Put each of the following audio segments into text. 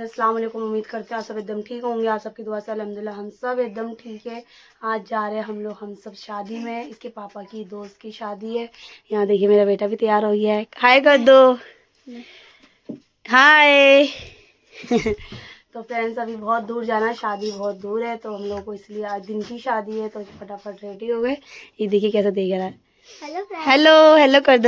अस्सलाम वालेकुम। उम्मीद करते हैं आप सब एकदम ठीक होंगे। आप सबकी दुआ से अल्हम्दुलिल्लाह हम सब एकदम ठीक है। आज जा रहे हैं हम सब शादी में। इसके पापा की दोस्त की शादी है। यहाँ देखिए मेरा बेटा भी तैयार हो गया है। हाय कर दो, हाय। तो फ्रेंड्स अभी बहुत दूर जाना है, शादी बहुत दूर है, तो हम लोग को इसलिए आज दिन की शादी है तो फटाफट रेडी हो गए। ये देखिए कैसा देख रहा है। हेलो हेलो कर दो।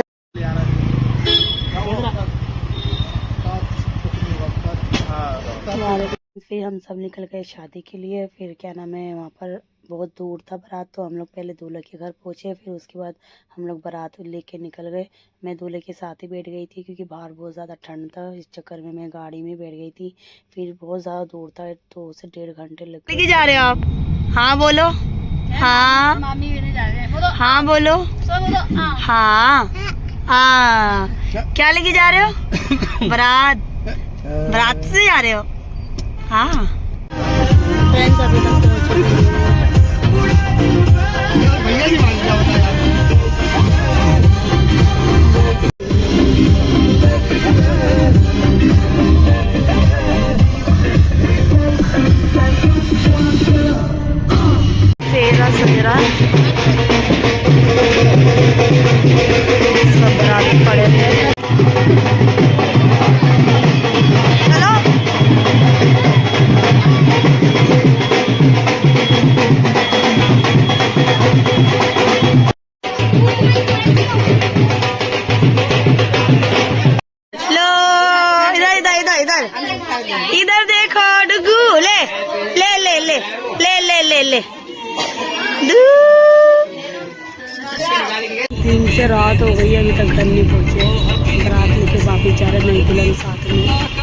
फिर हम सब निकल गए शादी के लिए। फिर क्या नाम है, वहाँ पर बहुत दूर था बारात, तो हम लोग पहले दूल्हे के घर पहुँचे। फिर उसके बाद हम लोग बारात लेके निकल गए। मैं दूल्हे के साथ ही बैठ गई थी क्योंकि बाहर बहुत ज़्यादा ठंड था, इस चक्कर में मैं गाड़ी में बैठ गई थी। फिर बहुत ज़्यादा दूर था, 2 से 1.5 घंटे लग गए। जा रहे हो आप? हाँ बोलो। हाँ हाँ बोलो। हाँ हाँ। क्या लेके जा रहे हो? बारात। बारात से जा रहे हो? हाँ फ्रेंड्स अभी तक फेरा सजरा सब बारात पड़े थे। इधर देखो डुगू, ले ले ले ले ले ले ले ले। 3 से रात हो गई, अभी तक घर नहीं पहुँचे। रात लेके वापिस जा रहे, नहीं दुल्हन साथ में।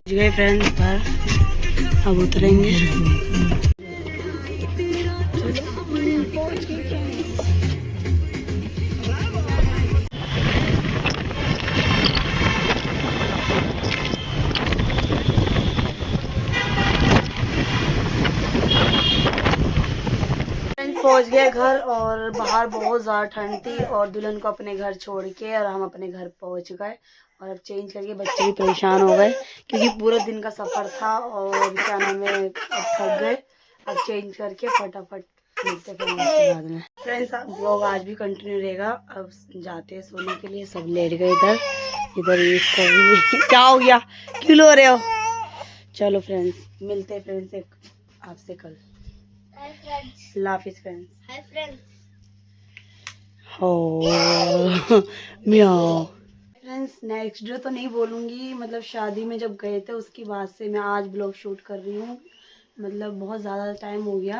गए फ्रेंड्स पर, अब उतरेंगे। पहुंच गए घर और बाहर बहुत ज़्यादा ठंड थी और दुल्हन को अपने घर छोड़ के और हम अपने घर पहुंच गए। और अब चेंज करके बच्चे भी परेशान हो गए क्योंकि पूरा दिन का सफ़र था और क्या नाम है, अब थक गए। अब चेंज करके फटाफट मिलते फिर बाद में। फ्रेंड्स ब्लॉग आज भी कंटिन्यू रहेगा। अब जाते हैं सोने के लिए, सब लेट गए इधर इधर। क्या हो गया, क्यों लो रहे हो? चलो फ्रेंड्स मिलते हैं फ्रेंड्स आपसे कल। हाफिज़ फ्रेंड्स। Hi friends. हो म्याओ। फ्रेंड्स नेक्स्ट डे तो नहीं बोलूँगी, मतलब शादी में जब गए थे उसके बाद से मैं आज ब्लॉग शूट कर रही हूँ। मतलब बहुत ज़्यादा टाइम हो गया,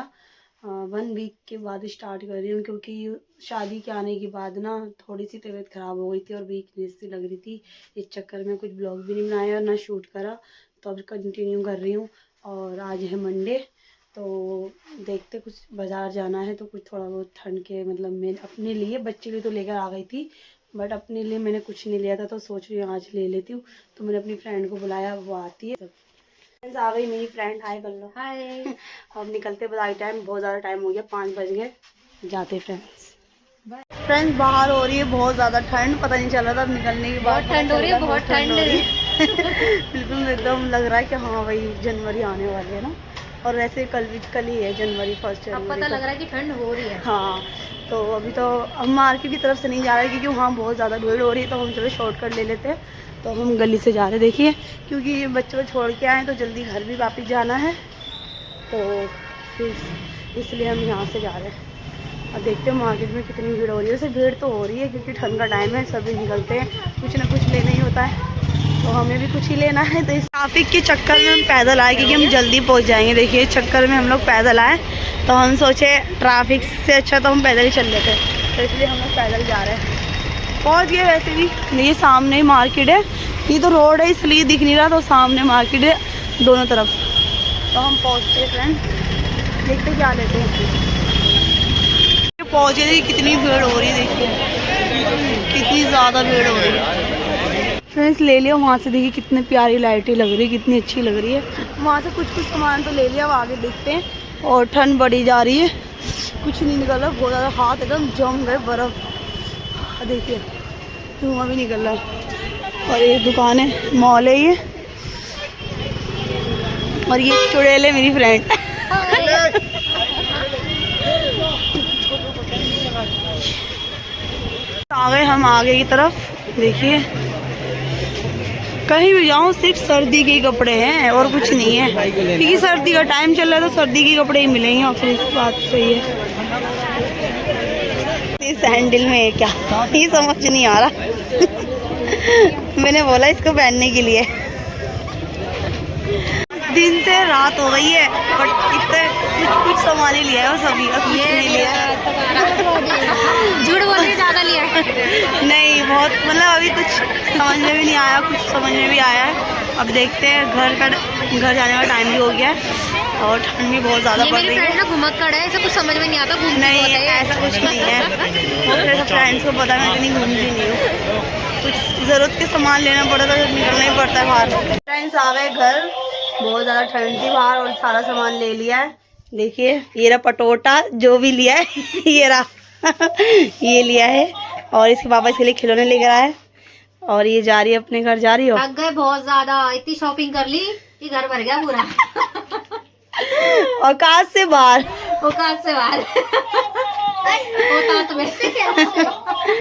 1 वीक के बाद स्टार्ट कर रही हूँ क्योंकि शादी के आने के बाद ना थोड़ी सी तबीयत ख़राब हो गई थी और वीकनेस सी लग रही थी। इस चक्कर में कुछ ब्लॉग भी नहीं बनाया और ना शूट करा, तो अब कंटिन्यू कर रही हूँ। और आज है मंडे, तो देखते कुछ बाज़ार जाना है तो कुछ थोड़ा बहुत ठंड के, मतलब मैं अपने लिए, बच्चे लिए तो लेकर आ गई थी बट अपने लिए मैंने कुछ नहीं लिया था, तो सोच रही हूँ आज ले लेती हूँ। तो मैंने अपनी फ्रेंड को बुलाया, वो आती है। फ्रेंड्स आ गई मेरी फ्रेंड, हाय कर लो। हाय। अब निकलते बाज़ार, टाइम बहुत ज़्यादा टाइम हो गया, 5 बज गए, जाते फ्रेंड्स। फ्रेंड्स बाहर हो रही है बहुत ज़्यादा ठंड, पता नहीं चल रहा था, अब निकलने के बाद ठंड हो रही है, बहुत ठंड हो रही है। बिल्कुल एकदम लग रहा है कि हाँ भाई जनवरी आने वाली है ना। और वैसे कल ही है जनवरी, 1 जनवरी। पता लग रहा है कि ठंड हो रही है। हाँ तो अभी तो हम मार्केट की तरफ से नहीं जा रहे क्योंकि वहाँ बहुत ज़्यादा भीड़ हो रही है, तो हम चलो शॉर्टकट ले लेते हैं। तो हम गली से जा रहे, देखिए क्योंकि बच्चों को छोड़ के आए तो जल्दी घर भी वापस जाना है, तो इसलिए हम यहाँ से जा रहे हैं। अब देखते हैं मार्केट में कितनी भीड़ हो रही है। वैसे भीड़ तो हो रही है क्योंकि ठंड का टाइम है, सभी निकलते हैं, कुछ ना कुछ लेना ही होता है, तो हमें भी कुछ ही लेना है। तो इस ट्रैफिक के चक्कर में हम पैदल आए क्योंकि हम जल्दी पहुंच जाएंगे। देखिए इस चक्कर में हम लोग पैदल आए, तो हम सोचे ट्रैफिक से अच्छा तो हम पैदल ही चल लेते, तो इसलिए हम लोग पैदल जा रहे हैं। पहुंच गए वैसे भी, ये सामने ही मार्केट है, ये तो रोड है इसलिए दिख नहीं रहा, तो सामने मार्केट है दोनों तरफ। तो हम पहुँचते हैं फ्रेंड, देखते क्या लेते हैं। पहुँचे थे कितनी भीड़ हो रही है, देखिए कितनी ज़्यादा भीड़ हो रही है। फ्रेंड्स ले लिया वहाँ से, देखिए कितनी प्यारी लाइटें लग रही है, कितनी अच्छी लग रही है। वहाँ से कुछ कुछ सामान तो ले लिया, अब आगे देखते हैं। और ठंड बढ़ी जा रही है, कुछ नहीं निकल रहा, बहुत ज़्यादा हाथ एकदम जम गए बर्फ़। देखिए धुआं भी निकल रहा है। और ये दुकान है, मॉल है ये। और ये चुड़ैल है मेरी फ्रेंड। आ गए हम आगे की तरफ। देखिए कहीं भी जाऊँ सिर्फ सर्दी के कपड़े हैं और कुछ नहीं है, क्योंकि सर्दी का टाइम चल रहा है तो सर्दी के कपड़े ही मिलेंगे। और फिर इस बात सही है, इस सैंडल में है क्या ये समझ नहीं आ रहा। मैंने बोला इसको पहनने के लिए। दिन से रात हो गई है बट इतने कुछ सामान ही लिया है और सभी का कुछ नहीं लिया है। झूठ बोल के ज़्यादा लिया है। नहीं बहुत, मतलब अभी कुछ समझ में भी नहीं आया, कुछ समझ में भी आया है। अब देखते हैं, घर जाने का टाइम भी हो गया है और ठंड भी बहुत ज़्यादा पड़ रही है। फ्रेंड ना घुमक्कड़ है, ऐसा कुछ समझ में नहीं आता। नहीं ऐसा कुछ नहीं है, वो मेरे फ्रेंड्स को पता, मैं इतनी घूमती नहीं हूँ। कुछ ज़रूरत के सामान लेना पड़ा तो निकलना ही पड़ता है बाहर। फ्रेंड्स आ गए घर, बहुत ज़्यादा ठंड थी बाहर और सारा सामान ले लिया है। देखिए ये रहा पटोटा, जो भी लिया है ये रहा ये लिया है। और इसके पापा इसके लिए खिलौने लेकर आए और ये जा रही है अपने घर। जा रही हो? थक गए बहुत ज्यादा, इतनी शॉपिंग कर ली कि घर भर गया पूरा। औकात से बाहर, औकात से बाहर होता तुम्हें।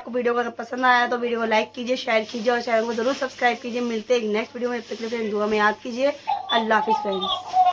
वीडियो अगर पसंद आया तो वीडियो को लाइक कीजिए, शेयर कीजिए और चैनल को जरूर सब्सक्राइब कीजिए। मिलते हैं नेक्स्ट वीडियो में, तब तक के लिए दुआ में याद कीजिए। अल्लाह हाफिज़ फ्रेंड्स।